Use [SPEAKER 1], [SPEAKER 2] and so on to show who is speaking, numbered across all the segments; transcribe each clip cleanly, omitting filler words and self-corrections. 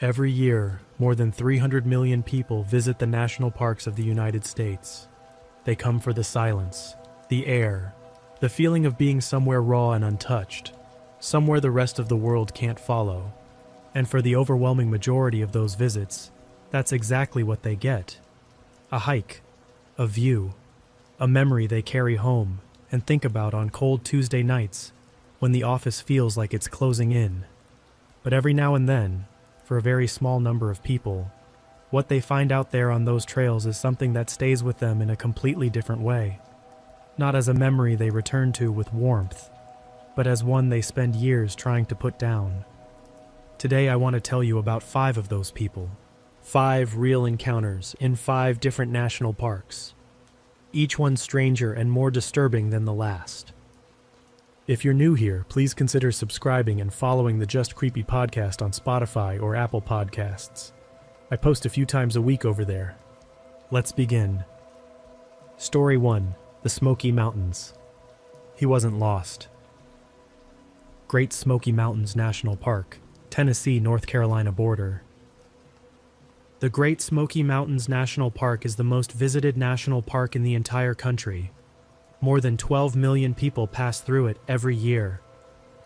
[SPEAKER 1] Every year, more than 300 million people visit the national parks of the United States. They come for the silence, the air, the feeling of being somewhere raw and untouched, somewhere the rest of the world can't follow. And for the overwhelming majority of those visits, that's exactly what they get. A hike, a view, a memory they carry home and think about on cold Tuesday nights when the office feels like it's closing in. But every now and then, for a very small number of people, what they find out there on those trails is something that stays with them in a completely different way. Not as a memory they return to with warmth, but as one they spend years trying to put down. Today I want to tell you about 5 of those people. 5 real encounters in 5 different national parks. Each one stranger and more disturbing than the last. If you're new here, please consider subscribing and following the Just Creepy podcast on Spotify or Apple Podcasts. I post a few times a week over there. Let's begin. Story 1. The Smoky Mountains. He wasn't lost. Great Smoky Mountains National Park, Tennessee-North Carolina border. The Great Smoky Mountains National Park is the most visited national park in the entire country. More than 12 million people pass through it every year.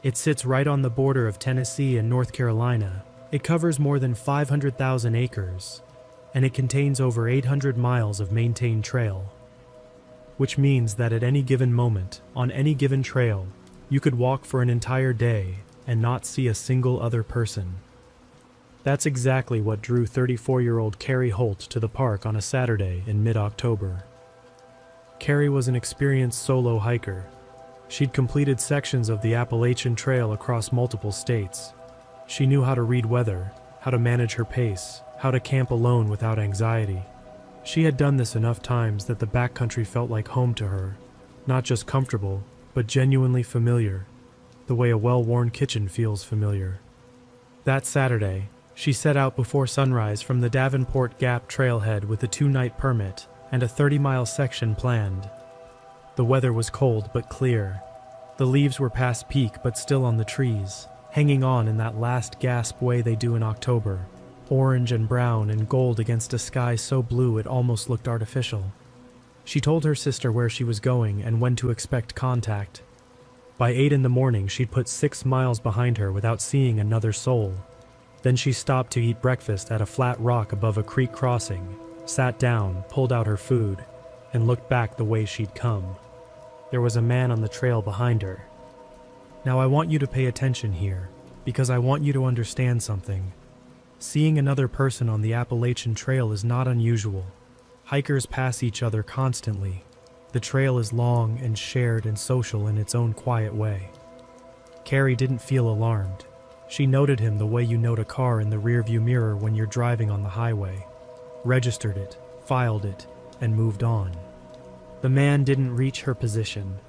[SPEAKER 1] It sits right on the border of Tennessee and North Carolina. It covers more than 500,000 acres, and it contains over 800 miles of maintained trail, which means that at any given moment, on any given trail, you could walk for an entire day and not see a single other person. That's exactly what drew 34-year-old Carrie Holt to the park on a Saturday in mid-October. Carrie was an experienced solo hiker. She'd completed sections of the Appalachian Trail across multiple states. She knew how to read weather, how to manage her pace, how to camp alone without anxiety. She had done this enough times that the backcountry felt like home to her, not just comfortable, but genuinely familiar, the way a well-worn kitchen feels familiar. That Saturday, she set out before sunrise from the Davenport Gap trailhead with a 2-night permit and a 30-mile section planned. The weather was cold but clear. The leaves were past peak but still on the trees, hanging on in that last gasp way they do in October, orange and brown and gold against a sky so blue it almost looked artificial. She told her sister where she was going and when to expect contact. By 8 in the morning, she'd put 6 miles behind her without seeing another soul. Then she stopped to eat breakfast at a flat rock above a creek crossing, sat down, pulled out her food, and looked back the way she'd come. There was a man on the trail behind her. Now I want you to pay attention here, because I want you to understand something. Seeing another person on the Appalachian Trail is not unusual. Hikers pass each other constantly. The trail is long and shared and social in its own quiet way. Carrie didn't feel alarmed. She noted him the way you note a car in the rearview mirror when you're driving on the highway. Registered it, filed it, and moved on. The man didn't reach her position.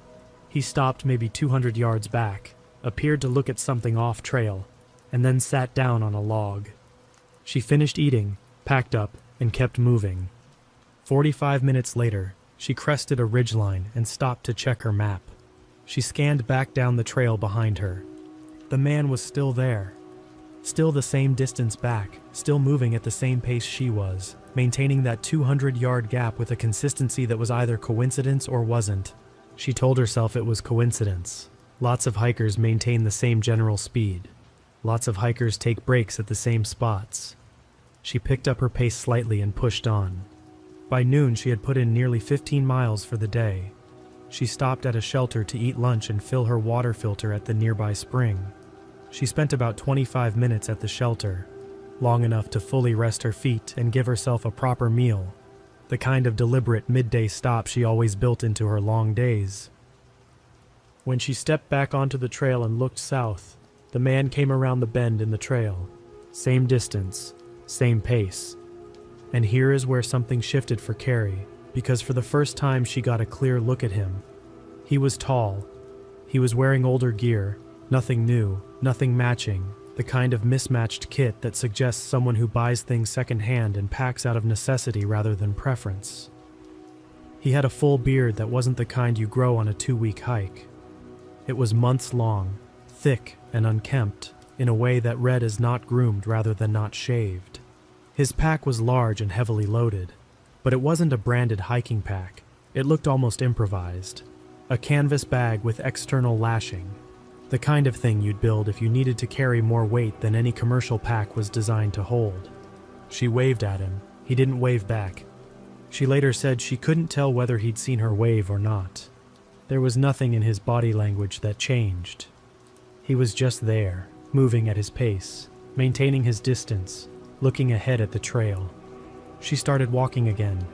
[SPEAKER 1] He stopped maybe 200 yards back, appeared to look at something off trail, and then sat down on a log. She finished eating, packed up, and kept moving. 45 minutes later, she crested a ridgeline and stopped to check her map. She scanned back down the trail behind her. The man was still there. Still the same distance back, still moving at the same pace she was, maintaining that 200-yard gap with a consistency that was either coincidence or wasn't. She told herself it was coincidence. Lots of hikers maintain the same general speed. Lots of hikers take breaks at the same spots. She picked up her pace slightly and pushed on. By noon, she had put in nearly 15 miles for the day. She stopped at a shelter to eat lunch and fill her water filter at the nearby spring. She spent about 25 minutes at the shelter, long enough to fully rest her feet and give herself a proper meal, the kind of deliberate midday stop she always built into her long days. When she stepped back onto the trail and looked south, the man came around the bend in the trail. Same distance, same pace. And here is where something shifted for Carrie, because for the first time she got a clear look at him. He was tall. He was wearing older gear, nothing new, nothing matching, the kind of mismatched kit that suggests someone who buys things secondhand and packs out of necessity rather than preference. He had a full beard that wasn't the kind you grow on a 2-week hike. It was months long, thick and unkempt, in a way that read as not groomed rather than not shaved. His pack was large and heavily loaded, but it wasn't a branded hiking pack. It looked almost improvised. A canvas bag with external lashing, the kind of thing you'd build if you needed to carry more weight than any commercial pack was designed to hold. She waved at him. He didn't wave back. She later said she couldn't tell whether he'd seen her wave or not. There was nothing in his body language that changed. He was just there, moving at his pace, maintaining his distance, looking ahead at the trail. She started walking again.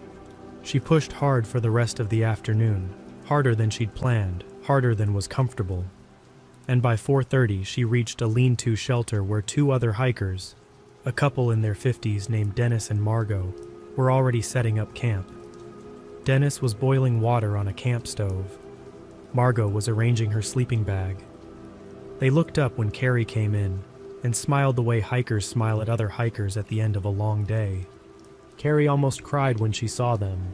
[SPEAKER 1] She pushed hard for the rest of the afternoon, harder than she'd planned, harder than was comfortable. And by 4:30 she reached a lean-to shelter where two other hikers, a couple in their 50s named Dennis and Margot, were already setting up camp. Dennis was boiling water on a camp stove. Margot was arranging her sleeping bag. They looked up when Carrie came in and smiled the way hikers smile at other hikers at the end of a long day. Carrie almost cried when she saw them.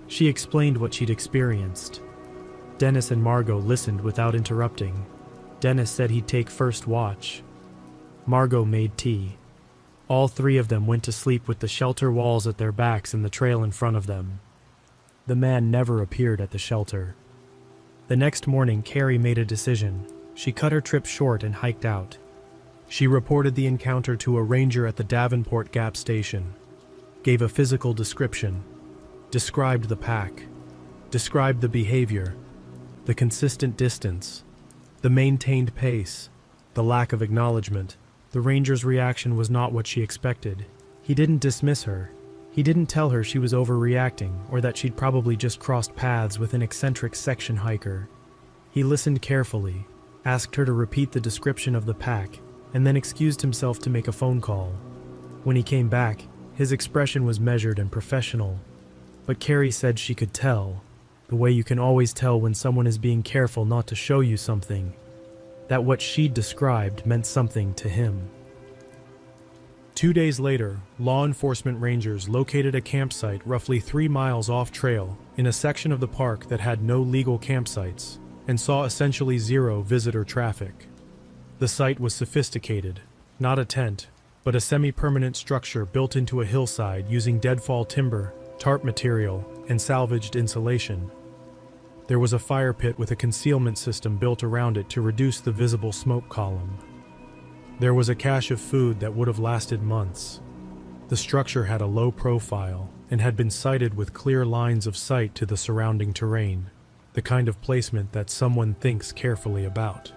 [SPEAKER 1] She explained what she'd experienced. Dennis and Margot listened without interrupting. Dennis said he'd take first watch. Margot made tea. All three of them went to sleep with the shelter walls at their backs and the trail in front of them. The man never appeared at the shelter. The next morning, Carrie made a decision. She cut her trip short and hiked out. She reported the encounter to a ranger at the Davenport Gap station, gave a physical description, described the pack, described the behavior, the consistent distance, the maintained pace, the lack of acknowledgement. The ranger's reaction was not what she expected. He didn't dismiss her. He didn't tell her she was overreacting or that she'd probably just crossed paths with an eccentric section hiker. He listened carefully, asked her to repeat the description of the pack, and then excused himself to make a phone call. When he came back, his expression was measured and professional. But Carrie said she could tell, the way you can always tell when someone is being careful not to show you something, that what she'd described meant something to him. 2 days later, law enforcement rangers located a campsite roughly 3 miles off trail in a section of the park that had no legal campsites and saw essentially zero visitor traffic. The site was sophisticated, not a tent, but a semi-permanent structure built into a hillside using deadfall timber, tarp material, and salvaged insulation. There was a fire pit with a concealment system built around it to reduce the visible smoke column. There was a cache of food that would have lasted months. The structure had a low profile and had been sited with clear lines of sight to the surrounding terrain, the kind of placement that someone thinks carefully about.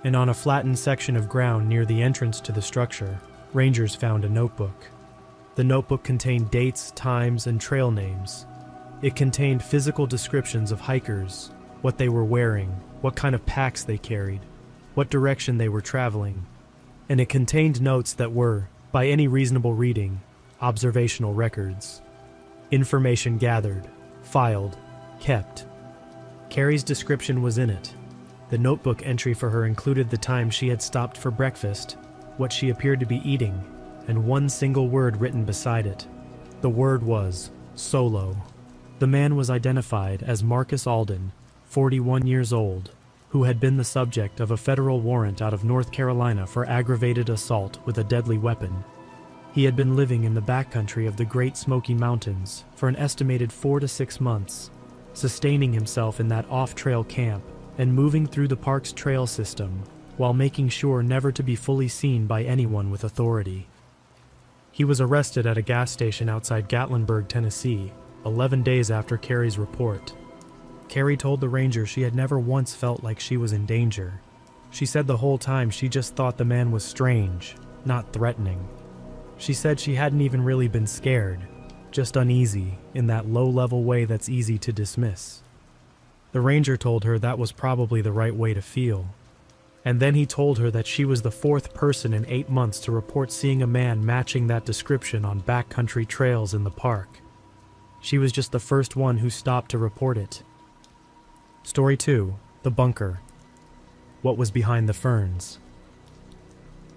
[SPEAKER 1] And on a flattened section of ground near the entrance to the structure, rangers found a notebook. The notebook contained dates, times, and trail names. It contained physical descriptions of hikers, what they were wearing, what kind of packs they carried, what direction they were traveling, and it contained notes that were, by any reasonable reading, observational records. Information gathered, filed, kept. Carrie's description was in it. The notebook entry for her included the time she had stopped for breakfast, what she appeared to be eating, and one single word written beside it. The word was solo. The man was identified as Marcus Alden, 41 years old, who had been the subject of a federal warrant out of North Carolina for aggravated assault with a deadly weapon. He had been living in the backcountry of the Great Smoky Mountains for an estimated 4 to 6 months, sustaining himself in that off-trail camp and moving through the park's trail system while making sure never to be fully seen by anyone with authority. He was arrested at a gas station outside Gatlinburg, Tennessee, 11 days after Carrie's report. Carrie told the ranger she had never once felt like she was in danger. She said the whole time she just thought the man was strange, not threatening. She said she hadn't even really been scared, just uneasy in that low-level way that's easy to dismiss. The ranger told her that was probably the right way to feel. And then he told her that she was the 4th person in 8 months to report seeing a man matching that description on backcountry trails in the park. She was just the first one who stopped to report it. Story 2. The Bunker. What was behind the ferns?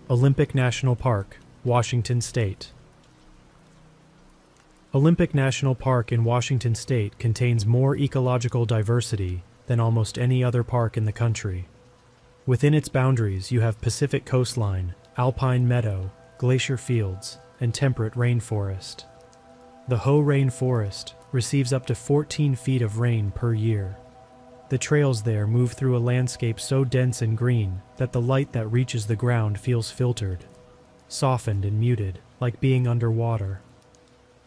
[SPEAKER 1] Olympic National Park, Washington State. Olympic National Park in Washington State contains more ecological diversity than almost any other park in the country. Within its boundaries, you have Pacific coastline, alpine meadow, glacier fields, and temperate rainforest. The Hoh Rainforest receives up to 14 feet of rain per year. The trails there move through a landscape so dense and green that the light that reaches the ground feels filtered, softened and muted, like being underwater.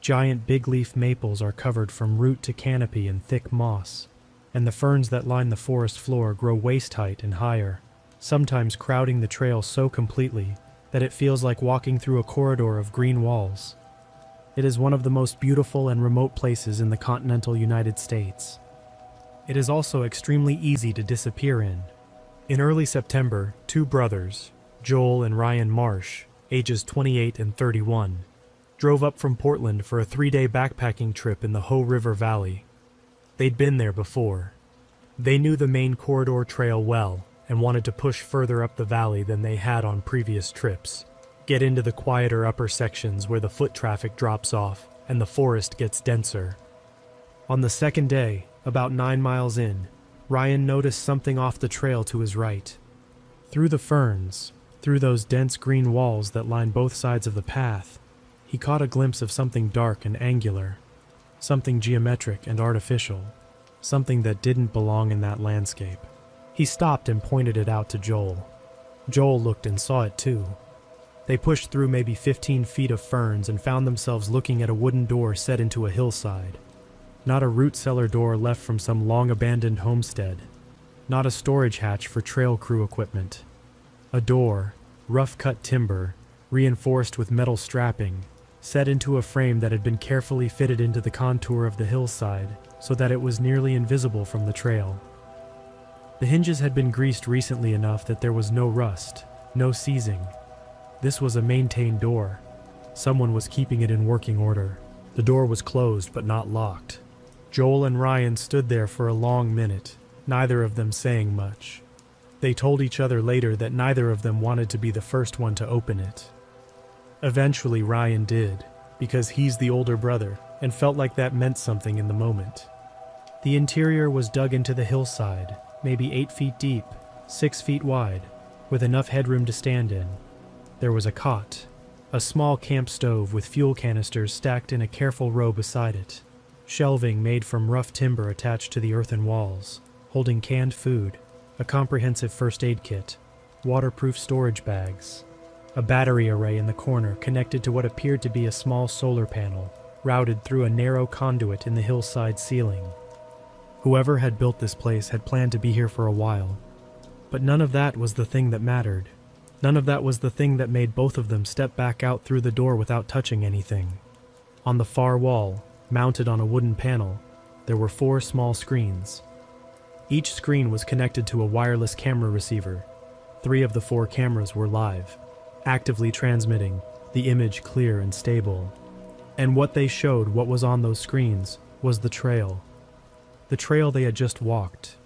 [SPEAKER 1] Giant big-leaf maples are covered from root to canopy in thick moss, and the ferns that line the forest floor grow waist-height and higher, sometimes crowding the trail so completely that it feels like walking through a corridor of green walls. It is one of the most beautiful and remote places in the continental United States. It is also extremely easy to disappear in. In early September, two brothers, Joel and Ryan Marsh, ages 28 and 31, drove up from Portland for a 3-day backpacking trip in the Hoh River Valley. They'd been there before. They knew the main corridor trail well and wanted to push further up the valley than they had on previous trips, get into the quieter upper sections where the foot traffic drops off and the forest gets denser. On the second day, about 9 miles in, Ryan noticed something off the trail to his right. Through the ferns, through those dense green walls that line both sides of the path, he caught a glimpse of something dark and angular, something geometric and artificial, something that didn't belong in that landscape. He stopped and pointed it out to Joel. Joel looked and saw it too. They pushed through maybe 15 feet of ferns and found themselves looking at a wooden door set into a hillside. Not a root cellar door left from some long-abandoned homestead. Not a storage hatch for trail crew equipment. A door, rough-cut timber, reinforced with metal strapping, set into a frame that had been carefully fitted into the contour of the hillside so that it was nearly invisible from the trail. The hinges had been greased recently enough that there was no rust, no seizing. This was a maintained door. Someone was keeping it in working order. The door was closed but not locked. Joel and Ryan stood there for a long minute, neither of them saying much. They told each other later that neither of them wanted to be the first one to open it. Eventually Ryan did, because he's the older brother and felt like that meant something in the moment. The interior was dug into the hillside, maybe 8 feet deep, 6 feet wide, with enough headroom to stand in. There was a cot, a small camp stove with fuel canisters stacked in a careful row beside it, shelving made from rough timber attached to the earthen walls, holding canned food, a comprehensive first aid kit, waterproof storage bags, a battery array in the corner connected to what appeared to be a small solar panel, routed through a narrow conduit in the hillside ceiling. Whoever had built this place had planned to be here for a while, but none of that was the thing that mattered. None of that was the thing that made both of them step back out through the door without touching anything. On the far wall, mounted on a wooden panel, there were 4 small screens. Each screen was connected to a wireless camera receiver. 3 of the 4 cameras were live, actively transmitting, the image clear and stable. And what they showed, what was on those screens, was the trail. The trail they had just walked.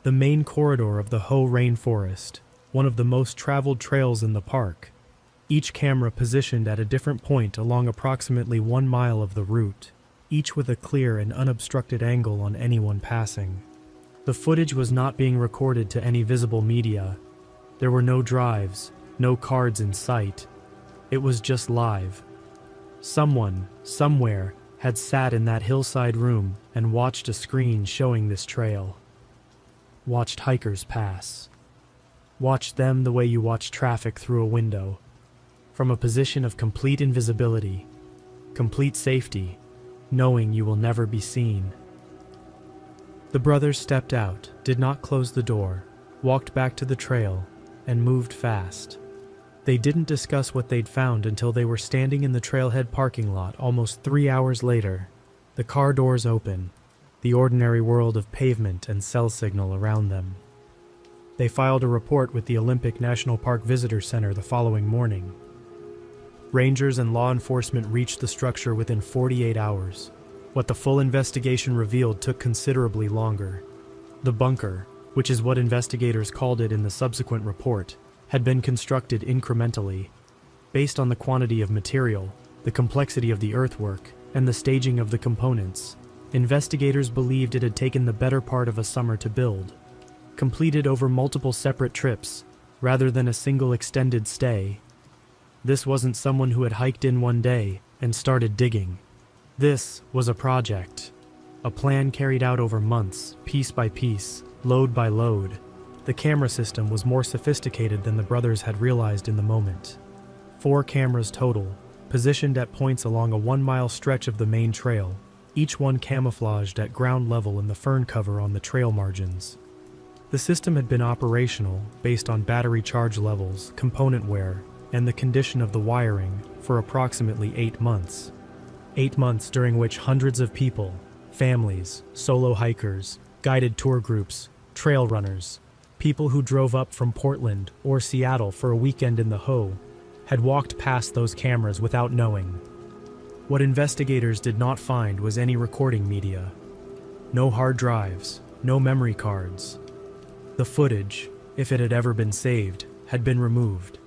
[SPEAKER 1] The main corridor of the Hoh Rainforest, one of the most traveled trails in the park. Each camera positioned at a different point along approximately 1 mile of the route, each with a clear and unobstructed angle on anyone passing. The footage was not being recorded to any visible media. There were no drives, no cards in sight. It was just live. Someone, somewhere, had sat in that hillside room and watched a screen showing this trail. Watched hikers pass. Watched them the way you watch traffic through a window. From a position of complete invisibility, complete safety, knowing you will never be seen. The brothers stepped out, did not close the door, walked back to the trail, and moved fast. They didn't discuss what they'd found until they were standing in the trailhead parking lot almost 3 hours later. The car doors open, the ordinary world of pavement and cell signal around them. They filed a report with the Olympic National Park Visitor Center the following morning. Rangers and law enforcement reached the structure within 48 hours. What the full investigation revealed took considerably longer. The bunker, which is what investigators called it in the subsequent report, had been constructed incrementally. Based on the quantity of material, the complexity of the earthwork, and the staging of the components, investigators believed it had taken the better part of a summer to build. completed over multiple separate trips, rather than a single extended stay. This wasn't someone who had hiked in one day and started digging. This was a project, a plan carried out over months, piece by piece, load by load. The camera system was more sophisticated than the brothers had realized in the moment. 4 cameras total, positioned at points along a 1-mile stretch of the main trail, each one camouflaged at ground level in the fern cover on the trail margins. The system had been operational based on battery charge levels, component wear, and the condition of the wiring for approximately 8 months. 8 months during which hundreds of people, families, solo hikers, guided tour groups, trail runners, people who drove up from Portland or Seattle for a weekend in the Ho, had walked past those cameras without knowing. What investigators did not find was any recording media. No hard drives, no memory cards. The footage, if it had ever been saved, had been removed.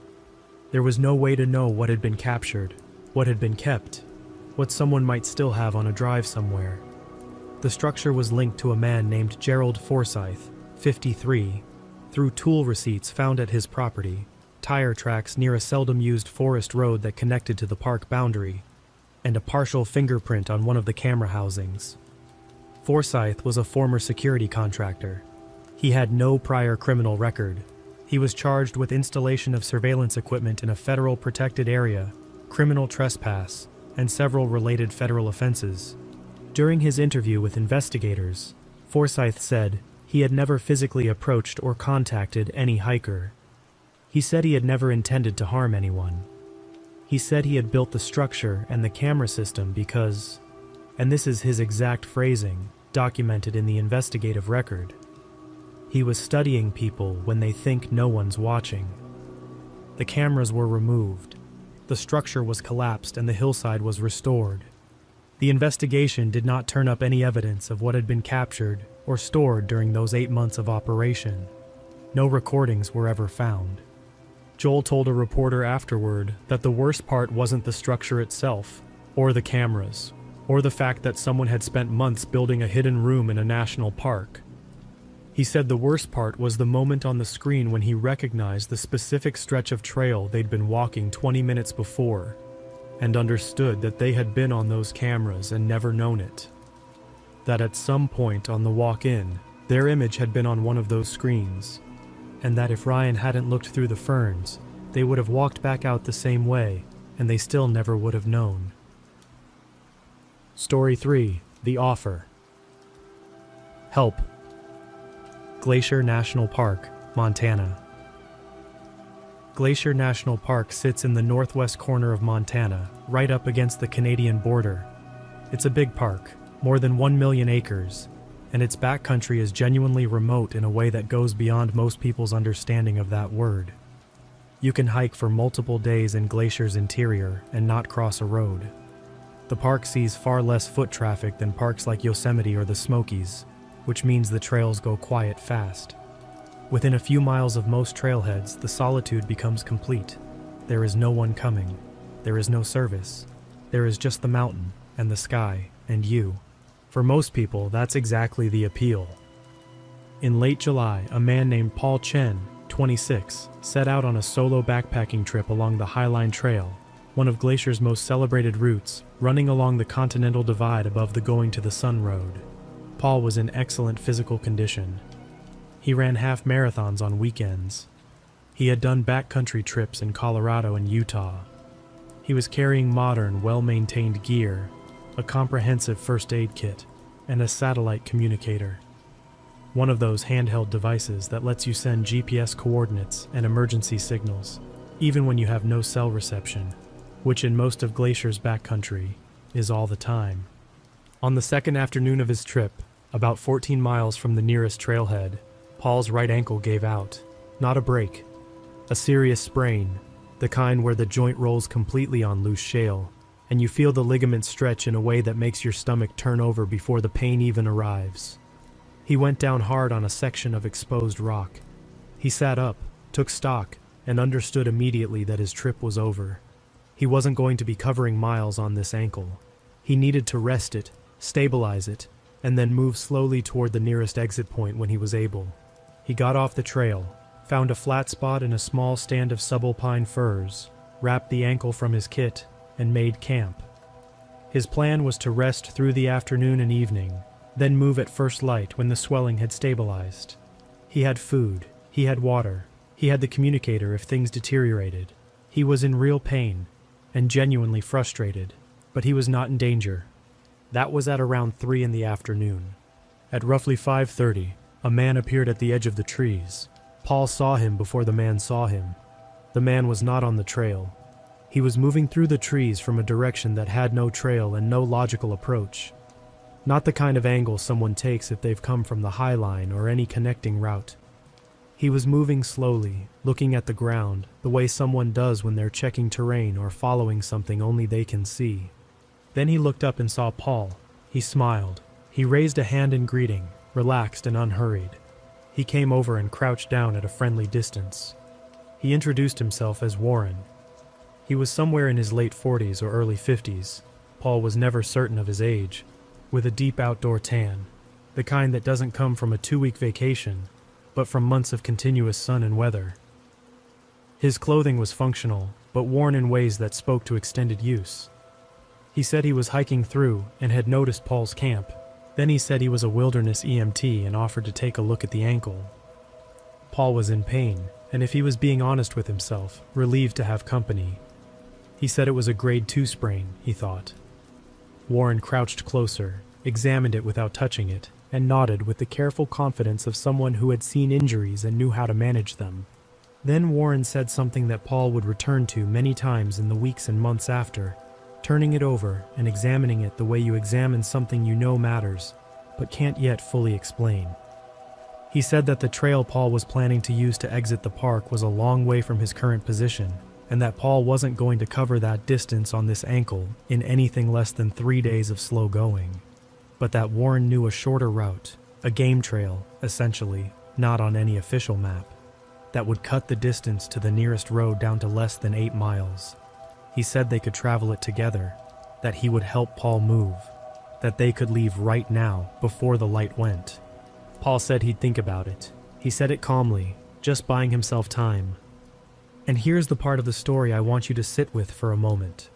[SPEAKER 1] There was no way to know what had been captured, what had been kept, what someone might still have on a drive somewhere. The structure was linked to a man named Gerald Forsyth, 53, through tool receipts found at his property, tire tracks near a seldom-used forest road that connected to the park boundary, and a partial fingerprint on one of the camera housings. Forsyth was a former security contractor. He had no prior criminal record. He was charged with installation of surveillance equipment in a federal protected area, criminal trespass, and several related federal offenses. During his interview with investigators, Forsyth said he had never physically approached or contacted any hiker. He said he had never intended to harm anyone. He said he had built the structure and the camera system because, and this is his exact phrasing, documented in the investigative record, he was studying people when they think no one's watching. The cameras were removed. The structure was collapsed and the hillside was restored. The investigation did not turn up any evidence of what had been captured or stored during those 8 months of operation. No recordings were ever found. Joel told a reporter afterward that the worst part wasn't the structure itself, or the cameras, or the fact that someone had spent months building a hidden room in a national park. He said the worst part was the moment on the screen when he recognized the specific stretch of trail they'd been walking 20 minutes before, and understood that they had been on those cameras and never known it. That at some point on the walk in, their image had been on one of those screens, and that if Ryan hadn't looked through the ferns, they would have walked back out the same way, and they still never would have known. Story 3: The Offer. Help. Glacier National Park, Montana. Glacier National Park sits in the northwest corner of Montana, right up against the Canadian border. It's a big park, more than 1 million acres, and its backcountry is genuinely remote in a way that goes beyond most people's understanding of that word. You can hike for multiple days in Glacier's interior and not cross a road. The park sees far less foot traffic than parks like Yosemite or the Smokies, which means the trails go quiet fast. Within a few miles of most trailheads, the solitude becomes complete. There is no one coming. There is no service. There is just the mountain and the sky and you. For most people, that's exactly the appeal. In late July, a man named Paul Chen, 26, set out on a solo backpacking trip along the Highline Trail, one of Glacier's most celebrated routes, running along the Continental Divide above the Going to the Sun Road. Paul was in excellent physical condition. He ran half marathons on weekends. He had done backcountry trips in Colorado and Utah. He was carrying modern, well-maintained gear, a comprehensive first aid kit, and a satellite communicator. One of those handheld devices that lets you send GPS coordinates and emergency signals, even when you have no cell reception, which in most of Glacier's backcountry is all the time. On the second afternoon of his trip, about 14 miles from the nearest trailhead, Paul's right ankle gave out. Not a break. A serious sprain, the kind where the joint rolls completely on loose shale, and you feel the ligaments stretch in a way that makes your stomach turn over before the pain even arrives. He went down hard on a section of exposed rock. He sat up, took stock, and understood immediately that his trip was over. He wasn't going to be covering miles on this ankle. He needed to rest it, stabilize it, and then move slowly toward the nearest exit point when he was able. He got off the trail, found a flat spot in a small stand of subalpine firs, wrapped the ankle from his kit, and made camp. His plan was to rest through the afternoon and evening, then move at first light when the swelling had stabilized. He had food, he had water, he had the communicator if things deteriorated. He was in real pain, and genuinely frustrated, but he was not in danger. That was at around 3 in the afternoon. At roughly 5:30, a man appeared at the edge of the trees. Paul saw him before the man saw him. The man was not on the trail. He was moving through the trees from a direction that had no trail and no logical approach. Not the kind of angle someone takes if they've come from the High Line or any connecting route. He was moving slowly, looking at the ground, the way someone does when they're checking terrain or following something only they can see. Then he looked up and saw Paul. He smiled. He raised a hand in greeting, relaxed and unhurried. He came over and crouched down at a friendly distance. He introduced himself as Warren. He was somewhere in his late 40s or early 50s. Paul was never certain of his age, with a deep outdoor tan, the kind that doesn't come from a 2-week vacation, but from months of continuous sun and weather. His clothing was functional, but worn in ways that spoke to extended use. He said he was hiking through and had noticed Paul's camp. Then he said he was a wilderness EMT and offered to take a look at the ankle. Paul was in pain, and if he was being honest with himself, relieved to have company. He said it was a grade 2 sprain, he thought. Warren crouched closer, examined it without touching it, and nodded with the careful confidence of someone who had seen injuries and knew how to manage them. Then Warren said something that Paul would return to many times in the weeks and months after, turning it over and examining it the way you examine something you know matters, but can't yet fully explain. He said that the trail Paul was planning to use to exit the park was a long way from his current position, and that Paul wasn't going to cover that distance on this ankle in anything less than 3 days of slow going, but that Warren knew a shorter route, a game trail, essentially, not on any official map, that would cut the distance to the nearest road down to less than 8 miles. He said they could travel it together, that he would help Paul move, that they could leave right now before the light went. Paul said he'd think about it. He said it calmly, just buying himself time. And here's the part of the story I want you to sit with for a moment.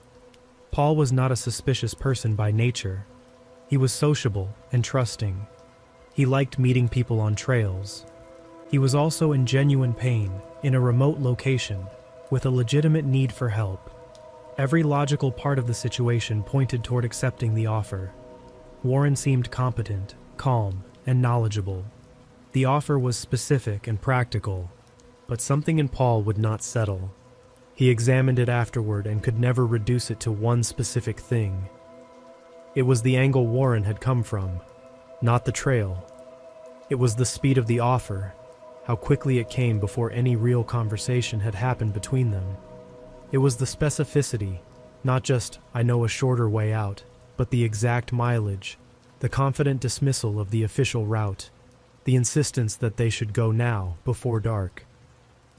[SPEAKER 1] Paul was not a suspicious person by nature. He was sociable and trusting. He liked meeting people on trails. He was also in genuine pain, in a remote location, with a legitimate need for help. Every logical part of the situation pointed toward accepting the offer. Warren seemed competent, calm, and knowledgeable. The offer was specific and practical, but something in Paul would not settle. He examined it afterward and could never reduce it to one specific thing. It was the angle Warren had come from, not the trail. It was the speed of the offer, how quickly it came before any real conversation had happened between them. It was the specificity, not just, I know a shorter way out, but the exact mileage, the confident dismissal of the official route, the insistence that they should go now, before dark.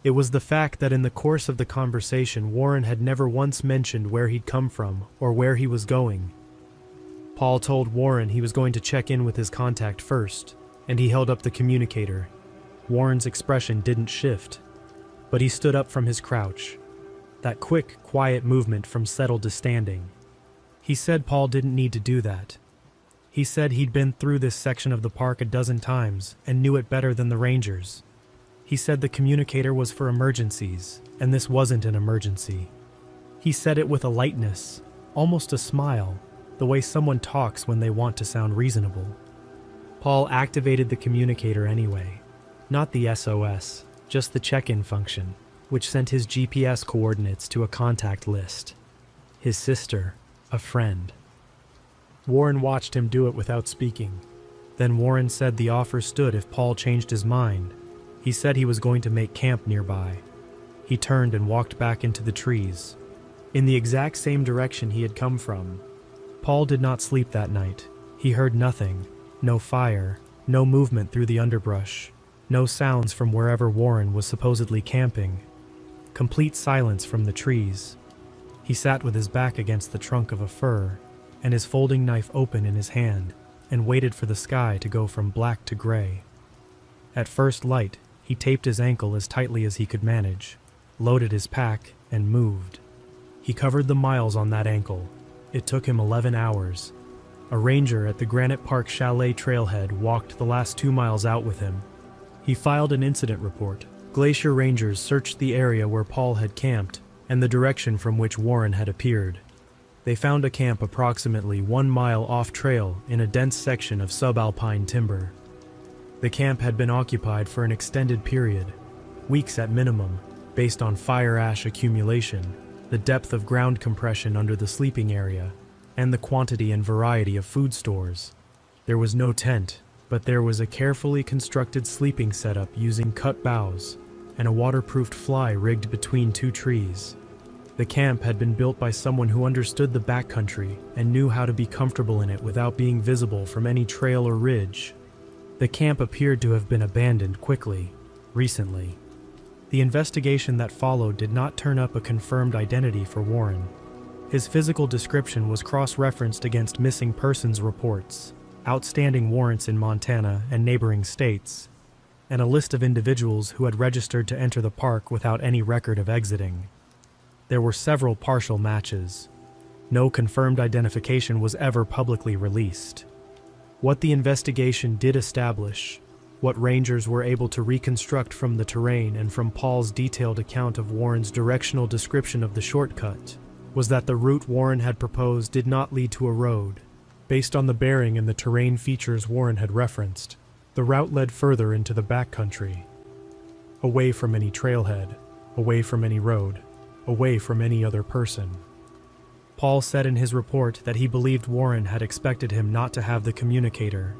[SPEAKER 1] It was the fact that in the course of the conversation Warren had never once mentioned where he'd come from or where he was going. Paul told Warren he was going to check in with his contact first, and he held up the communicator. Warren's expression didn't shift, but he stood up from his crouch. That quick, quiet movement from settled to standing. He said Paul didn't need to do that. He said he'd been through this section of the park a dozen times and knew it better than the rangers. He said the communicator was for emergencies, and this wasn't an emergency. He said it with a lightness, almost a smile, the way someone talks when they want to sound reasonable. Paul activated the communicator anyway, not the SOS, just the check-in function, which sent his GPS coordinates to a contact list. His sister, a friend. Warren watched him do it without speaking. Then Warren said the offer stood if Paul changed his mind. He said he was going to make camp nearby. He turned and walked back into the trees, in the exact same direction he had come from. Paul did not sleep that night. He heard nothing, no fire, no movement through the underbrush, no sounds from wherever Warren was supposedly camping. Complete silence from the trees. He sat with his back against the trunk of a fir, and his folding knife open in his hand, and waited for the sky to go from black to gray. At first light, he taped his ankle as tightly as he could manage, loaded his pack, and moved. He covered the miles on that ankle. It took him 11 hours. A ranger at the Granite Park Chalet trailhead walked the last 2 miles out with him. He filed an incident report. Glacier Rangers searched the area where Paul had camped and the direction from which Warren had appeared. They found a camp approximately 1 mile off-trail in a dense section of subalpine timber. The camp had been occupied for an extended period, weeks at minimum, based on fire ash accumulation, the depth of ground compression under the sleeping area, and the quantity and variety of food stores. There was no tent, but there was a carefully constructed sleeping setup using cut boughs and a waterproofed fly rigged between 2 trees. The camp had been built by someone who understood the backcountry and knew how to be comfortable in it without being visible from any trail or ridge. The camp appeared to have been abandoned quickly, recently. The investigation that followed did not turn up a confirmed identity for Warren. His physical description was cross-referenced against missing persons reports, outstanding warrants in Montana and neighboring states, and a list of individuals who had registered to enter the park without any record of exiting. There were several partial matches. No confirmed identification was ever publicly released. What the investigation did establish, what rangers were able to reconstruct from the terrain and from Paul's detailed account of Warren's directional description of the shortcut, was that the route Warren had proposed did not lead to a road. Based on the bearing and the terrain features Warren had referenced, the route led further into the backcountry, away from any trailhead, away from any road, away from any other person. Paul said in his report that he believed Warren had expected him not to have the communicator,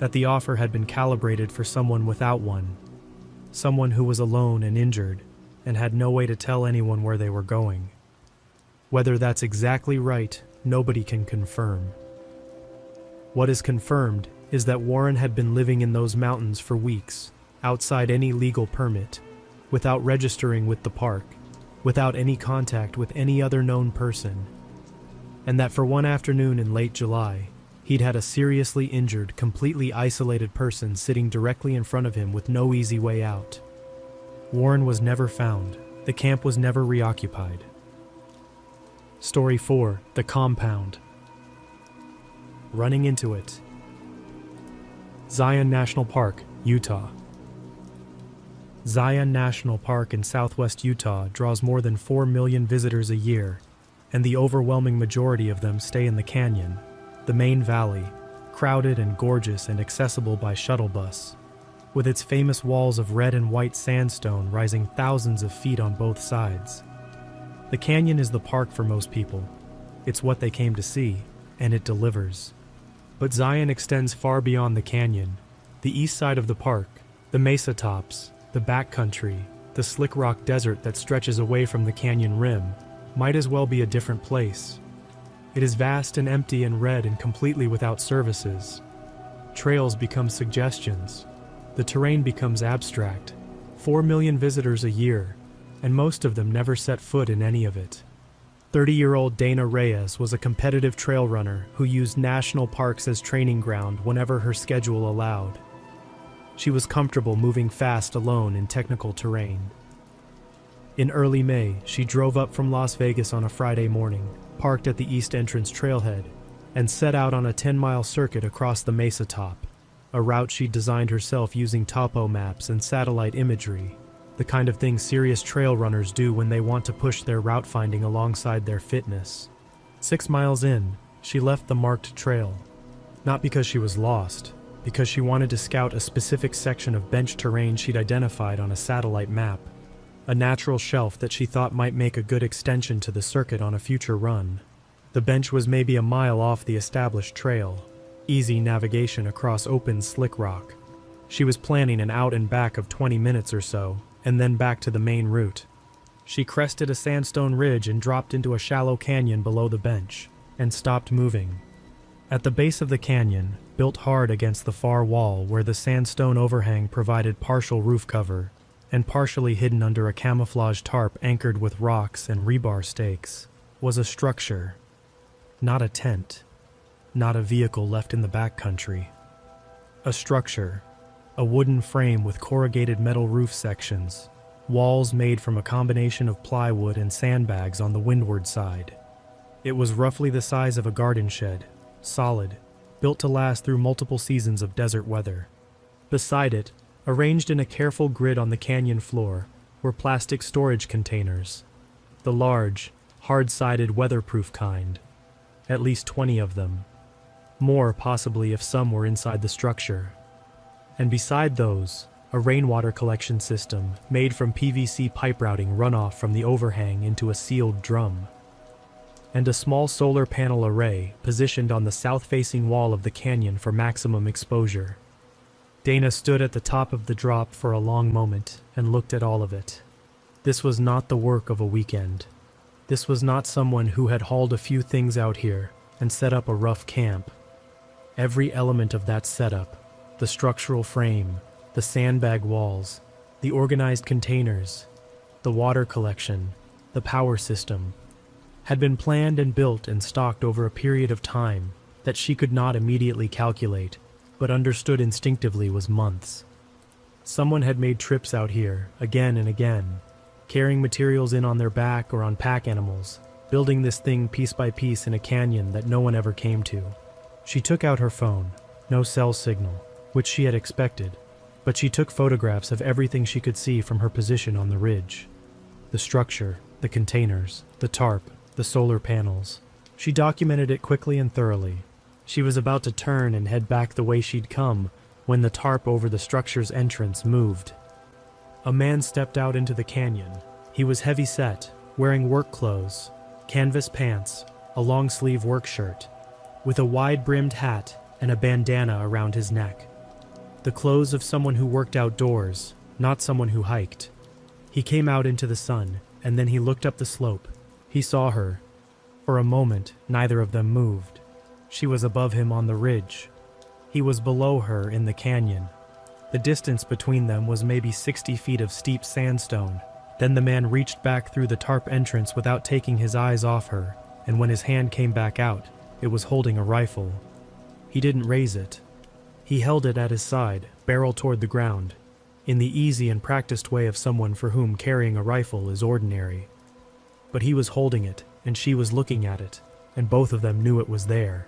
[SPEAKER 1] that the offer had been calibrated for someone without one, someone who was alone and injured and had no way to tell anyone where they were going. Whether that's exactly right, nobody can confirm. What is confirmed is that Warren had been living in those mountains for weeks, outside any legal permit, without registering with the park, without any contact with any other known person, and that for one afternoon in late July, he'd had a seriously injured, completely isolated person sitting directly in front of him with no easy way out. Warren was never found. The camp was never reoccupied. Story 4: The Compound. Running into it. Zion National Park, Utah. Zion National Park in southwest Utah draws more than 4 million visitors a year, and the overwhelming majority of them stay in the canyon, the main valley, crowded and gorgeous and accessible by shuttle bus, with its famous walls of red and white sandstone rising thousands of feet on both sides. The canyon is the park for most people. It's what they came to see, and it delivers. But Zion extends far beyond the canyon. The east side of the park, the mesa tops, the backcountry, the slick rock desert that stretches away from the canyon rim, might as well be a different place. It is vast and empty and red and completely without services. Trails become suggestions. The terrain becomes abstract. 4 million visitors a year, and most of them never set foot in any of it. 30-year-old Dana Reyes was a competitive trail runner who used national parks as training ground whenever her schedule allowed. She was comfortable moving fast alone in technical terrain. In early May, she drove up from Las Vegas on a Friday morning, parked at the east entrance trailhead, and set out on a 10-mile circuit across the mesa top, a route she designed herself using topo maps and satellite imagery, the kind of thing serious trail runners do when they want to push their route finding alongside their fitness. 6 miles in, she left the marked trail, not because she was lost, because she wanted to scout a specific section of bench terrain she'd identified on a satellite map, a natural shelf that she thought might make a good extension to the circuit on a future run. The bench was maybe a mile off the established trail, easy navigation across open slick rock. She was planning an out and back of 20 minutes or so, and then back to the main route. She crested a sandstone ridge and dropped into a shallow canyon below the bench, and stopped moving. At the base of the canyon, built hard against the far wall where the sandstone overhang provided partial roof cover, and partially hidden under a camouflage tarp anchored with rocks and rebar stakes, was a structure. Not a tent. Not a vehicle left in the backcountry. A structure. a wooden frame with corrugated metal roof sections, walls made from a combination of plywood and sandbags on the windward side. It was roughly the size of a garden shed, solid, built to last through multiple seasons of desert weather. Beside it, arranged in a careful grid on the canyon floor, were plastic storage containers, the large, hard-sided weatherproof kind, at least 20 of them. More possibly if some were inside the structure. And beside those, a rainwater collection system made from PVC pipe routing runoff from the overhang into a sealed drum. And a small solar panel array positioned on the south-facing wall of the canyon for maximum exposure. Dana stood at the top of the drop for a long moment and looked at all of it. This was not the work of a weekend. This was not someone who had hauled a few things out here and set up a rough camp. Every element of that setup, the structural frame, the sandbag walls, the organized containers, the water collection, the power system, had been planned and built and stocked over a period of time that she could not immediately calculate, but understood instinctively was months. Someone had made trips out here, again and again, carrying materials in on their back or on pack animals, building this thing piece by piece in a canyon that no one ever came to. She took out her phone, no cell signal, which she had expected, but she took photographs of everything she could see from her position on the ridge. The structure, the containers, the tarp, the solar panels. She documented it quickly and thoroughly. She was about to turn and head back the way she'd come when the tarp over the structure's entrance moved. A man stepped out into the canyon. He was heavy-set, wearing work clothes, canvas pants, a long-sleeve work shirt, with a wide-brimmed hat and a bandana around his neck. The clothes of someone who worked outdoors, not someone who hiked. He came out into the sun, and then he looked up the slope. He saw her. For a moment, neither of them moved. She was above him on the ridge. He was below her in the canyon. The distance between them was maybe 60 feet of steep sandstone. Then the man reached back through the tarp entrance without taking his eyes off her, and when his hand came back out, it was holding a rifle. He didn't raise it. He held it at his side, barrel toward the ground, in the easy and practiced way of someone for whom carrying a rifle is ordinary. But he was holding it, and she was looking at it, and both of them knew it was there.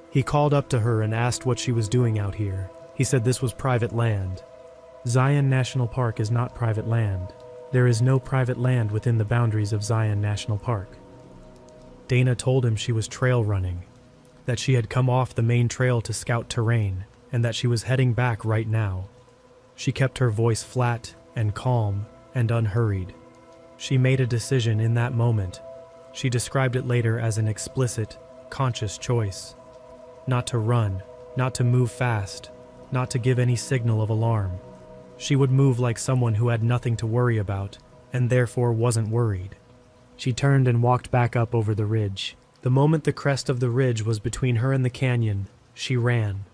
[SPEAKER 1] He called up to her and asked what she was doing out here. He said this was private land. Zion National Park is not private land. There is no private land within the boundaries of Zion National Park. Dana told him she was trail running, that she had come off the main trail to scout terrain, and that she was heading back right now. She kept her voice flat and calm and unhurried. She made a decision in that moment. She described it later as an explicit, conscious choice. Not to run, not to move fast, not to give any signal of alarm. She would move like someone who had nothing to worry about, and therefore wasn't worried. She turned and walked back up over the ridge. The moment the crest of the ridge was between her and the canyon, she ran.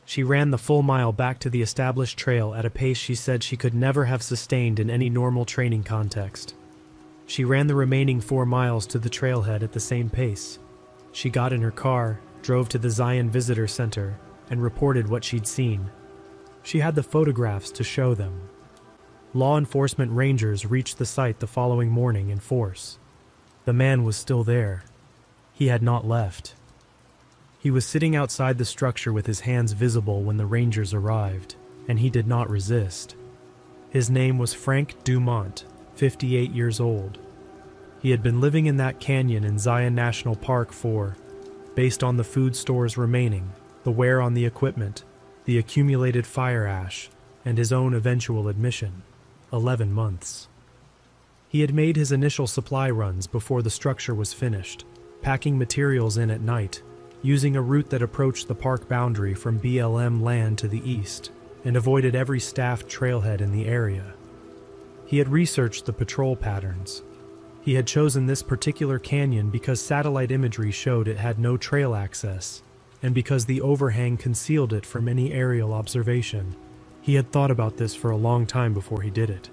[SPEAKER 1] She ran the full mile back to the established trail at a pace she said she could never have sustained in any normal training context. She ran the remaining 4 miles to the trailhead at the same pace. She got in her car, drove to the Zion Visitor Center, and reported what she'd seen. She had the photographs to show them. Law enforcement rangers reached the site the following morning in force. The man was still there. He had not left. He was sitting outside the structure with his hands visible when the rangers arrived, and he did not resist. His name was Frank Dumont, 58 years old. He had been living in that canyon in Zion National Park for, based on the food stores remaining, the wear on the equipment, the accumulated fire ash, and his own eventual admission, 11 months. He had made his initial supply runs before the structure was finished, packing materials in at night, using a route that approached the park boundary from BLM land to the east, and avoided every staffed trailhead in the area. He had researched the patrol patterns. He had chosen this particular canyon because satellite imagery showed it had no trail access, and because the overhang concealed it from any aerial observation. He had thought about this for a long time before he did it.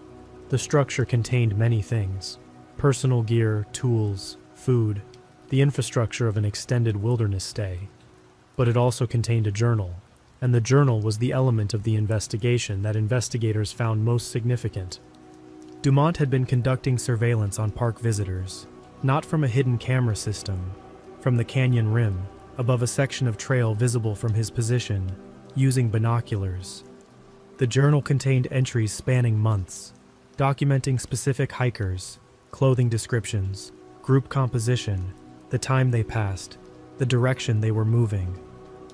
[SPEAKER 1] The structure contained many things: personal gear, tools, food, the infrastructure of an extended wilderness stay. But it also contained a journal, and the journal was the element of the investigation that investigators found most significant. Dumont had been conducting surveillance on park visitors, not from a hidden camera system, from the canyon rim, above a section of trail visible from his position, using binoculars. The journal contained entries spanning months, documenting specific hikers, clothing descriptions, group composition, the time they passed, the direction they were moving.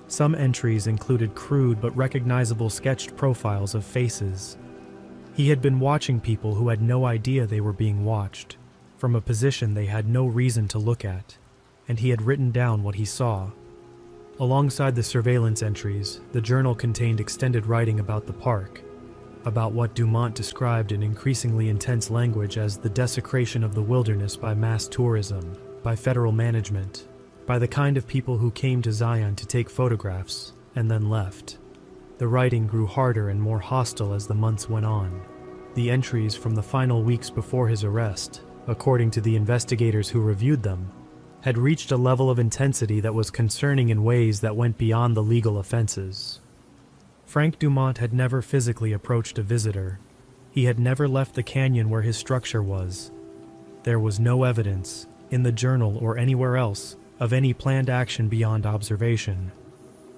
[SPEAKER 1] Some entries included crude but recognizable sketched profiles of faces. He had been watching people who had no idea they were being watched, from a position they had no reason to look at, and he had written down what he saw. Alongside the surveillance entries, the journal contained extended writing about the park, about what Dumont described in increasingly intense language as the desecration of the wilderness by mass tourism, by federal management, by the kind of people who came to Zion to take photographs and then left. The writing grew harder and more hostile as the months went on. The entries from the final weeks before his arrest, according to the investigators who reviewed them, had reached a level of intensity that was concerning in ways that went beyond the legal offenses. Frank Dumont had never physically approached a visitor. He had never left the canyon where his structure was. There was no evidence, in the journal or anywhere else, of any planned action beyond observation.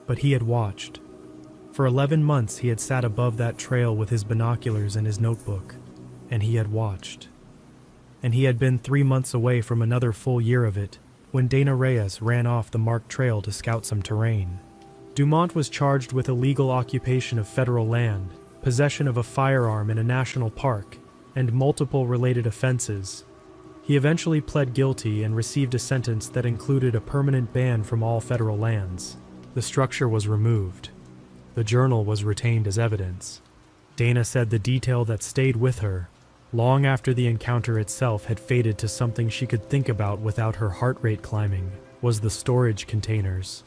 [SPEAKER 1] But he had watched. For 11 months he had sat above that trail with his binoculars and his notebook, and he had watched. And he had been 3 months away from another full year of it, when Dana Reyes ran off the marked trail to scout some terrain. Dumont was charged with illegal occupation of federal land, possession of a firearm in a national park, and multiple related offenses. He eventually pled guilty and received a sentence that included a permanent ban from all federal lands. The structure was removed. The journal was retained as evidence. Dana said the detail that stayed with her, long after the encounter itself had faded to something she could think about without her heart rate climbing, was the storage containers.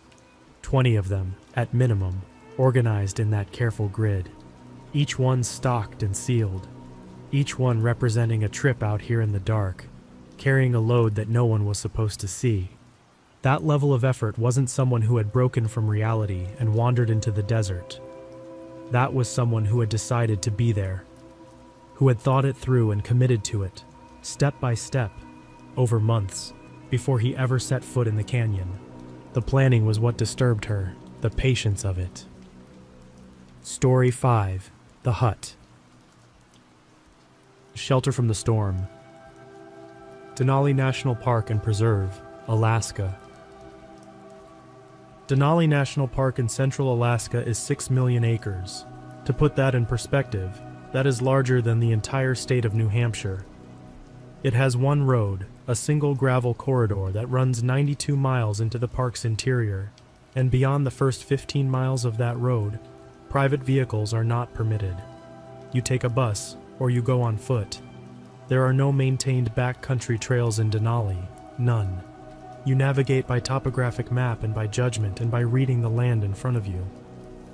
[SPEAKER 1] 20 of them, at minimum, organized in that careful grid. Each one stocked and sealed. Each one representing a trip out here in the dark, carrying a load that no one was supposed to see. That level of effort wasn't someone who had broken from reality and wandered into the desert. That was someone who had decided to be there, who had thought it through and committed to it, step by step, over months, before he ever set foot in the canyon. The planning was what disturbed her, the patience of it. Story 5. The Hut. Shelter from the storm. Denali National Park and Preserve, Alaska. Denali National Park in central Alaska is 6 million acres. To put that in perspective, that is larger than the entire state of New Hampshire. It has one road, a single gravel corridor that runs 92 miles into the park's interior, and beyond the first 15 miles of that road, private vehicles are not permitted. You take a bus, or you go on foot. There are no maintained backcountry trails in Denali, none. You navigate by topographic map and by judgment and by reading the land in front of you.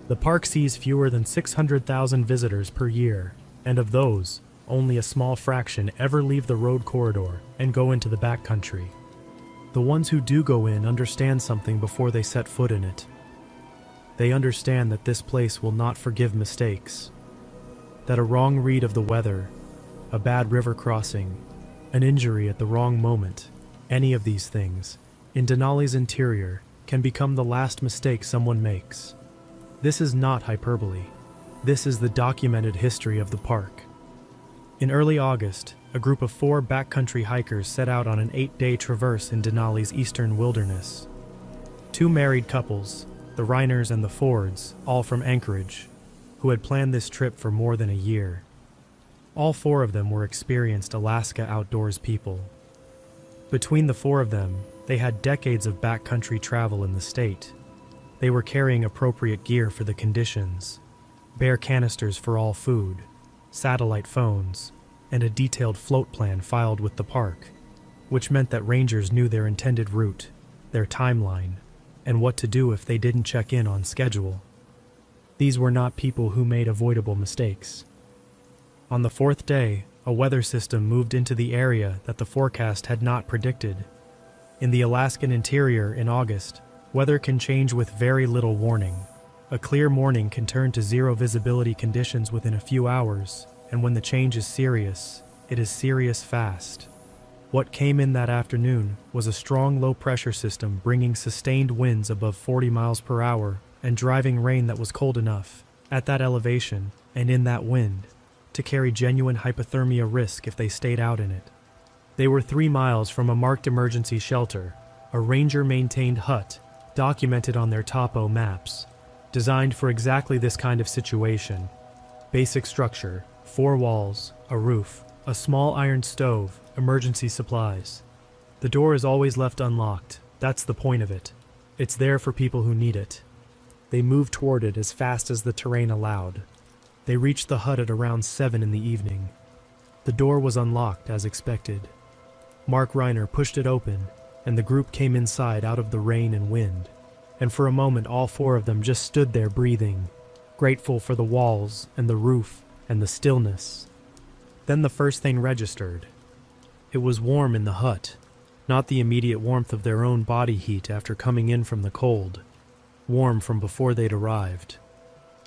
[SPEAKER 1] The park sees fewer than 600,000 visitors per year, and of those, only a small fraction ever leave the road corridor and go into the backcountry. The ones who do go in understand something before they set foot in it. They understand that this place will not forgive mistakes, that a wrong read of the weather, a bad river crossing, an injury at the wrong moment, any of these things, in Denali's interior, can become the last mistake someone makes. This is not hyperbole. This is the documented history of the park. In early August, a group of 4 backcountry hikers set out on an 8-day traverse in Denali's eastern wilderness. 2 married couples, the Reiners and the Fords, all from Anchorage, who had planned this trip for more than a year. All 4 of them were experienced Alaska outdoors people. Between the 4 of them, they had decades of backcountry travel in the state. They were carrying appropriate gear for the conditions, bare canisters for all food, satellite phones, and a detailed float plan filed with the park, which meant that rangers knew their intended route, their timeline, and what to do if they didn't check in on schedule. These were not people who made avoidable mistakes. On the 4th day, a weather system moved into the area that the forecast had not predicted. In the Alaskan interior in August, weather can change with very little warning. A clear morning can turn to zero visibility conditions within a few hours, and when the change is serious, it is serious fast. What came in that afternoon was a strong low-pressure system bringing sustained winds above 40 miles per hour and driving rain that was cold enough, at that elevation and in that wind, to carry genuine hypothermia risk if they stayed out in it. They were 3 miles from a marked emergency shelter, a ranger-maintained hut, documented on their topo maps, designed for exactly this kind of situation. Basic structure, 4 walls, a roof, a small iron stove, emergency supplies. The door is always left unlocked, that's the point of it. It's there for people who need it. They moved toward it as fast as the terrain allowed. They reached the hut at around 7 in the evening. The door was unlocked as expected. Mark Reiner pushed it open, and the group came inside out of the rain and wind. And for a moment all 4 of them just stood there breathing, grateful for the walls and the roof and the stillness. Then the first thing registered. It was warm in the hut, not the immediate warmth of their own body heat after coming in from the cold, warm from before they'd arrived.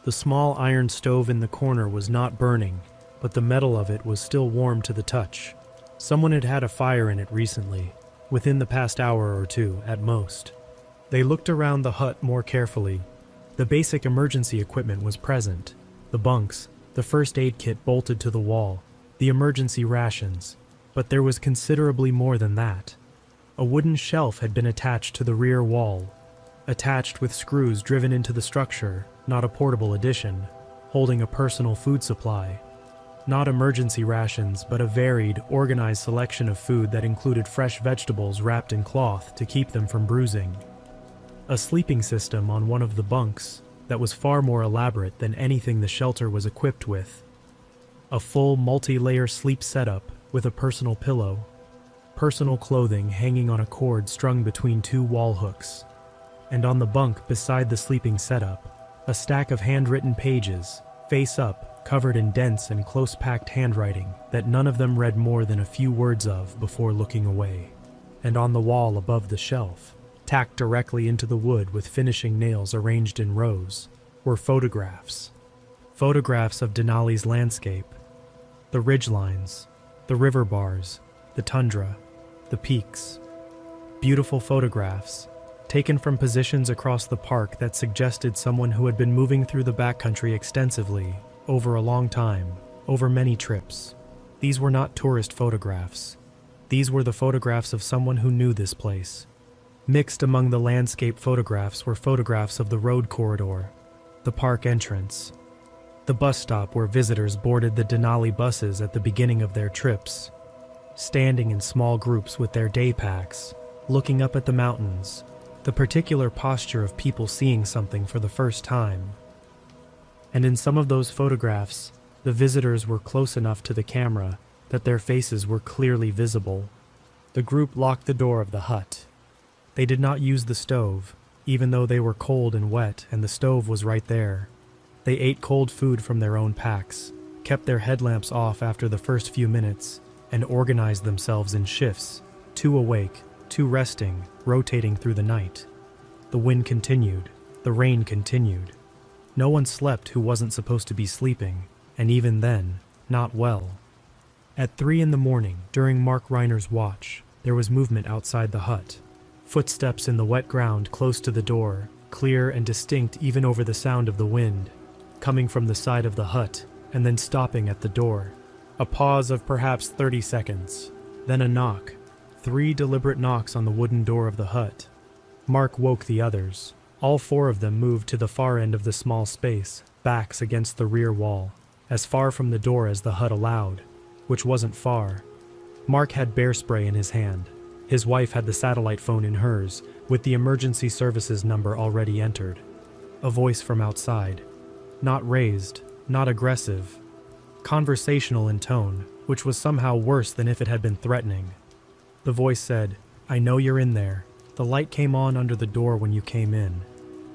[SPEAKER 1] The small iron stove in the corner was not burning, but the metal of it was still warm to the touch. Someone had had a fire in it recently, within the past hour or 2 at most. They looked around the hut more carefully. The basic emergency equipment was present. The bunks, the first aid kit bolted to the wall, the emergency rations, but there was considerably more than that. A wooden shelf had been attached to the rear wall, attached with screws driven into the structure, not a portable addition, holding a personal food supply. Not emergency rations, but a varied, organized selection of food that included fresh vegetables wrapped in cloth to keep them from bruising. A sleeping system on one of the bunks that was far more elaborate than anything the shelter was equipped with. A full multi-layer sleep setup with a personal pillow, personal clothing hanging on a cord strung between 2 wall hooks, and on the bunk beside the sleeping setup, a stack of handwritten pages, face up, covered in dense and close-packed handwriting that none of them read more than a few words of before looking away. And on the wall above the shelf, tacked directly into the wood with finishing nails arranged in rows, were photographs. Photographs of Denali's landscape, the ridgelines, the river bars, the tundra, the peaks. Beautiful photographs, taken from positions across the park that suggested someone who had been moving through the backcountry extensively, over a long time, over many trips. These were not tourist photographs. These were the photographs of someone who knew this place. Mixed among the landscape photographs were photographs of the road corridor, the park entrance, the bus stop where visitors boarded the Denali buses at the beginning of their trips, standing in small groups with their day packs, looking up at the mountains, the particular posture of people seeing something for the first time. And in some of those photographs, the visitors were close enough to the camera that their faces were clearly visible. The group locked the door of the hut. They did not use the stove, even though they were cold and wet and the stove was right there. They ate cold food from their own packs, kept their headlamps off after the first few minutes, and organized themselves in shifts, 2 awake, 2 resting, rotating through the night. The wind continued, the rain continued. No one slept who wasn't supposed to be sleeping, and even then, not well. At 3 in the morning, during Mark Reiner's watch, there was movement outside the hut. Footsteps in the wet ground close to the door, clear and distinct even over the sound of the wind, coming from the side of the hut, and then stopping at the door. A pause of perhaps 30 seconds, then a knock. 3 deliberate knocks on the wooden door of the hut. Mark woke the others. All 4 of them moved to the far end of the small space, backs against the rear wall, as far from the door as the hut allowed, which wasn't far. Mark had bear spray in his hand. His wife had the satellite phone in hers, with the emergency services number already entered. A voice from outside. Not raised, not aggressive. Conversational in tone, which was somehow worse than if it had been threatening. The voice said, "I know you're in there. The light came on under the door when you came in."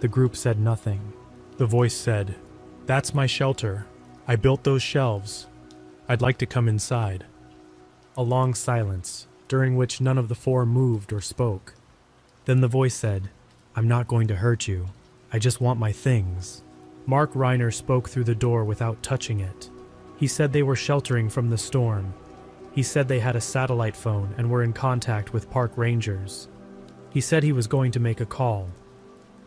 [SPEAKER 1] The group said nothing. The voice said, "That's my shelter. I built those shelves. I'd like to come inside." A long silence, during which none of the 4 moved or spoke. Then the voice said, "I'm not going to hurt you. I just want my things." Mark Reiner spoke through the door without touching it. He said they were sheltering from the storm. He said they had a satellite phone and were in contact with park rangers. He said he was going to make a call.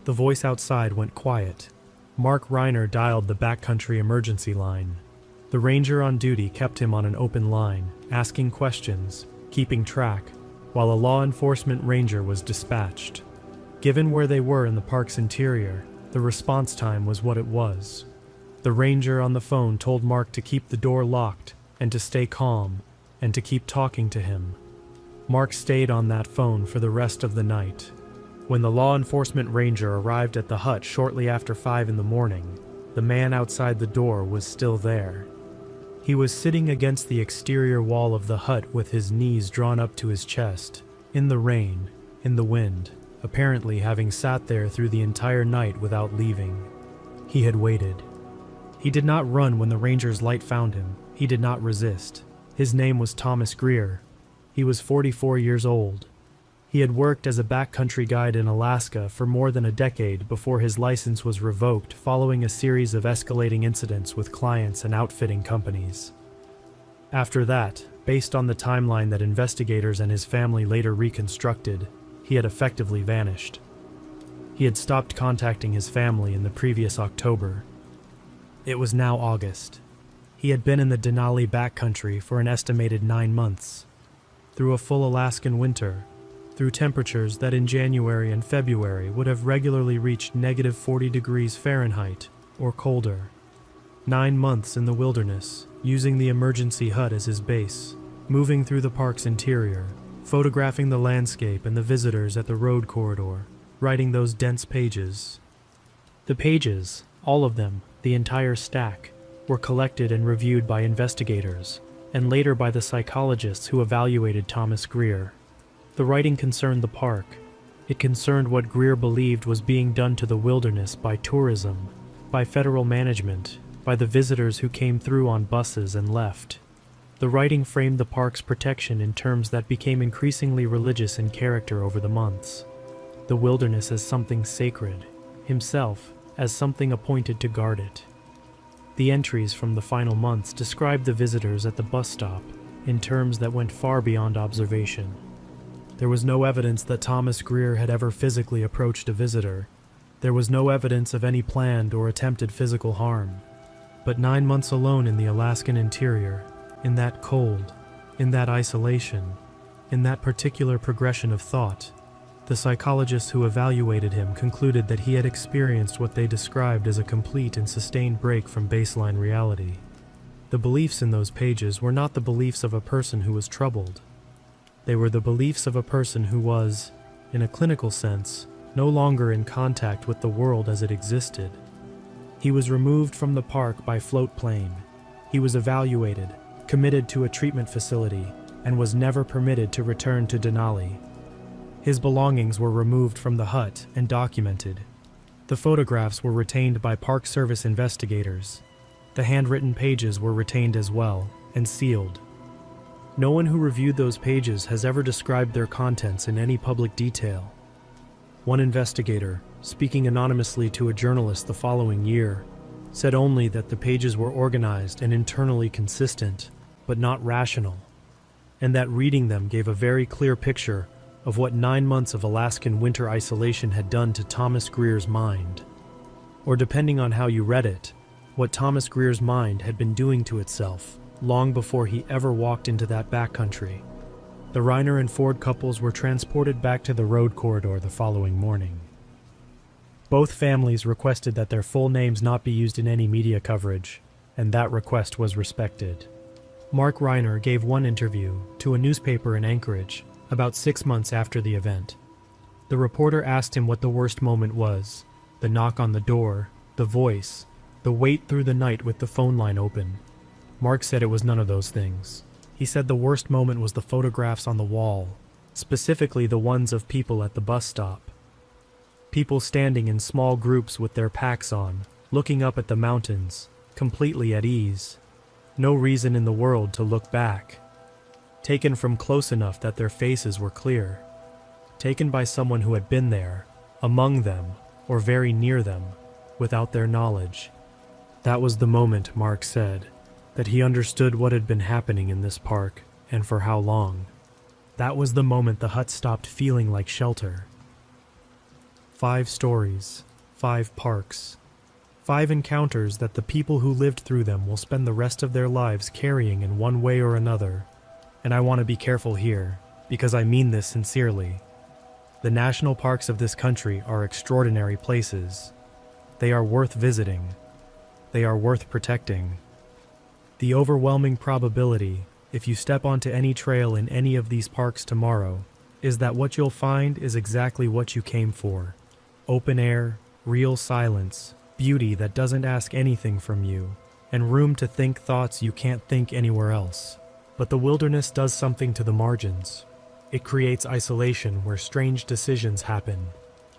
[SPEAKER 1] The voice outside went quiet. Mark Reiner dialed the backcountry emergency line. The ranger on duty kept him on an open line, asking questions, keeping track, while a law enforcement ranger was dispatched. Given where they were in the park's interior, the response time was what it was. The ranger on the phone told Mark to keep the door locked and to stay calm and to keep talking to him. Mark stayed on that phone for the rest of the night. When the law enforcement ranger arrived at the hut shortly after 5 in the morning, the man outside the door was still there. He was sitting against the exterior wall of the hut with his knees drawn up to his chest, in the rain, in the wind, apparently having sat there through the entire night without leaving. He had waited. He did not run when the ranger's light found him. He did not resist. His name was Thomas Greer. He was 44 years old. He had worked as a backcountry guide in Alaska for more than a decade before his license was revoked following a series of escalating incidents with clients and outfitting companies. After that, based on the timeline that investigators and his family later reconstructed, he had effectively vanished. He had stopped contacting his family in the previous October. It was now August. He had been in the Denali backcountry for an estimated 9 months. Through a full Alaskan winter, through temperatures that in January and February would have regularly reached negative 40 degrees Fahrenheit or colder. 9 months in the wilderness, using the emergency hut as his base, moving through the park's interior, photographing the landscape and the visitors at the road corridor, writing those dense pages. The pages, all of them, the entire stack, were collected and reviewed by investigators, and later by the psychologists who evaluated Thomas Greer. The writing concerned the park. It concerned what Greer believed was being done to the wilderness by tourism, by federal management, by the visitors who came through on buses and left. The writing framed the park's protection in terms that became increasingly religious in character over the months. The wilderness as something sacred, himself as something appointed to guard it. The entries from the final months described the visitors at the bus stop in terms that went far beyond observation. There was no evidence that Thomas Greer had ever physically approached a visitor. There was no evidence of any planned or attempted physical harm. But 9 months alone in the Alaskan interior, in that cold, in that isolation, in that particular progression of thought, the psychologists who evaluated him concluded that he had experienced what they described as a complete and sustained break from baseline reality. The beliefs in those pages were not the beliefs of a person who was troubled. They were the beliefs of a person who was, in a clinical sense, no longer in contact with the world as it existed. He was removed from the park by float plane. He was evaluated, committed to a treatment facility, and was never permitted to return to Denali. His belongings were removed from the hut and documented. The photographs were retained by Park Service investigators. The handwritten pages were retained as well, and sealed. No one who reviewed those pages has ever described their contents in any public detail. One investigator, speaking anonymously to a journalist the following year, said only that the pages were organized and internally consistent, but not rational, and that reading them gave a very clear picture of what 9 months of Alaskan winter isolation had done to Thomas Greer's mind. Or depending on how you read it, what Thomas Greer's mind had been doing to itself long before he ever walked into that backcountry. The Reiner and Ford couples were transported back to the road corridor the following morning. Both families requested that their full names not be used in any media coverage, and that request was respected. Mark Reiner gave one interview to a newspaper in Anchorage about 6 months after the event. The reporter asked him what the worst moment was: the knock on the door, the voice, the wait through the night with the phone line open. Mark said it was none of those things. He said the worst moment was the photographs on the wall, specifically the ones of people at the bus stop. People standing in small groups with their packs on, looking up at the mountains, completely at ease. No reason in the world to look back. Taken from close enough that their faces were clear. Taken by someone who had been there, among them, or very near them, without their knowledge. That was the moment, Mark said, that he understood what had been happening in this park, and for how long. That was the moment the hut stopped feeling like shelter. 5 stories, 5 parks, 5 encounters that the people who lived through them will spend the rest of their lives carrying in one way or another. And I want to be careful here, because I mean this sincerely. The national parks of this country are extraordinary places. They are worth visiting. They are worth protecting. The overwhelming probability, if you step onto any trail in any of these parks tomorrow, is that what you'll find is exactly what you came for. Open air, real silence, beauty that doesn't ask anything from you, and room to think thoughts you can't think anywhere else. But the wilderness does something to the margins. It creates isolation where strange decisions happen.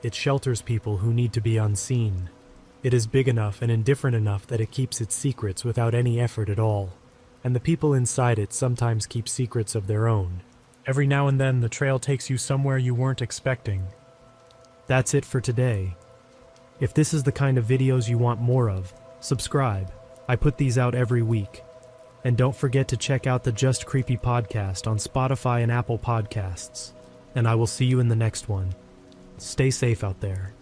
[SPEAKER 1] It shelters people who need to be unseen. It is big enough and indifferent enough that it keeps its secrets without any effort at all. And the people inside it sometimes keep secrets of their own. Every now and then the trail takes you somewhere you weren't expecting. That's it for today. If this is the kind of videos you want more of, subscribe. I put these out every week. And don't forget to check out the Just Creepy podcast on Spotify and Apple Podcasts. And I will see you in the next one. Stay safe out there.